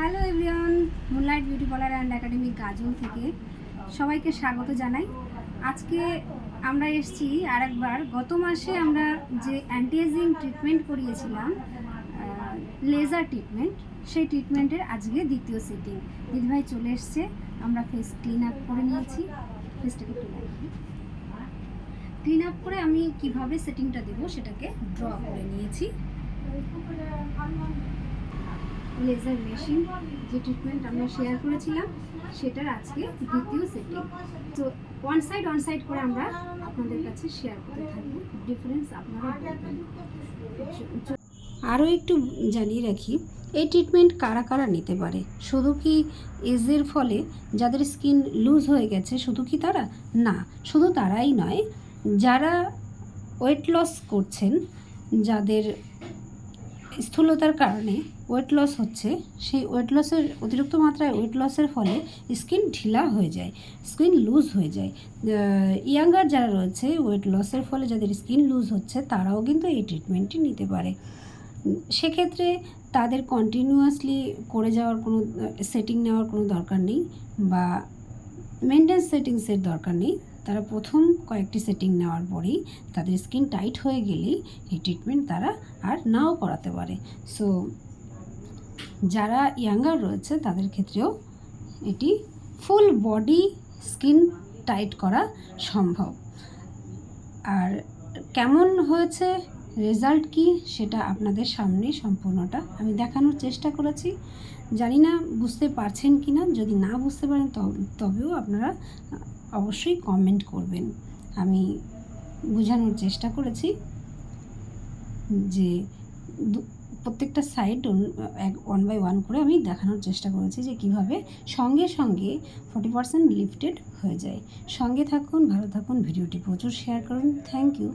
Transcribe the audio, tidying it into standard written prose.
Hello everyone, moonlight beauty parlour and academy Gazole থেকে সবাইকে স্বাগত জানাই। আজকে আমরা এসেছি আরেকবার। গত মাসে আমরা যে অ্যান্টি এজিং ট্রিটমেন্ট করিয়েছিলাম, লেজার ট্রিটমেন্ট, সেই ট্রিটমেন্টের আজকে দ্বিতীয় সেটিং। দিদিভাই চলে এসছে, আমরা ফেস ক্লিন আপ করে নিয়েছি। ফেসটাকে ক্লিন আপ করে আমি কিভাবে সেটিংটা দেবো সেটাকে ড্র করে নিয়েছি। লেজার মেশিন যে ট্রিটমেন্ট আমরা শেয়ার করেছিলাম সেটার আজকে দ্বিতীয় সেটিং। তো ওয়ান সাইড করে আমরা আপনাদের কাছে শেয়ার করতে থাকবো, ডিফারেন্স আপনারা বলবেন। আরও একটু জানিয়ে রাখি, এই ট্রিটমেন্ট কারা কারা নিতে পারে। শুধু কি এজের ফলে যাদের স্কিন লুজ হয়ে গেছে শুধু কি তারা? না, শুধু তারাই নয়, যারা ওয়েট লস করছেন, যাদের স্থূলতার কারণে ওয়েট লস হচ্ছে, সেই ওয়েট লসের অতিরিক্ত মাত্রায় ওয়েট লসের ফলে স্কিন ঢিলা হয়ে যায়, স্কিন লুজ হয়ে যায়। ইয়াঙ্গার যারা রয়েছে, ওয়েট লসের ফলে যাদের স্কিন লুজ হচ্ছে, তারাও কিন্তু এই ট্রিটমেন্টটি নিতে পারে। সেক্ষেত্রে তাদের কন্টিনিউয়াসলি করে যাওয়ার কোনো সেটিং নেওয়ার কোনো দরকার নেই, বা মেনটেন্স সেটিংসের দরকার নেই। তারা প্রথম কয়েকটি সেটিং নেওয়ার পরেই তাদের স্কিন টাইট হয়ে গেলেই এই ট্রিটমেন্ট তারা আর নাও করাতে পারে। সো যারা ইয়াঙ্গার রয়েছে তাদের ক্ষেত্রেও এটি ফুল বডি স্কিন টাইট করা সম্ভব। আর কেমন হয়েছে, রেজাল্ট কি, সেটা আপনাদের সামনে সম্পূর্ণটা আমি দেখানোর চেষ্টা করেছি। জানি না বুঝতে পারছেন কি না। যদি না বুঝতে পারেন তবেও আপনারা অবশ্যই কমেন্ট করবেন। আমি বোঝানোর চেষ্টা করেছি যে প্রত্যেকটা সাইড ওয়ান বাই ওয়ান করে আমি দেখানোর চেষ্টা করেছি যে কীভাবে সঙ্গে সঙ্গে 40% লিফটেড হয়ে যায়। সঙ্গে থাকুন, ভালো থাকুন, ভিডিওটি প্রচুর শেয়ার করুন। Thank you.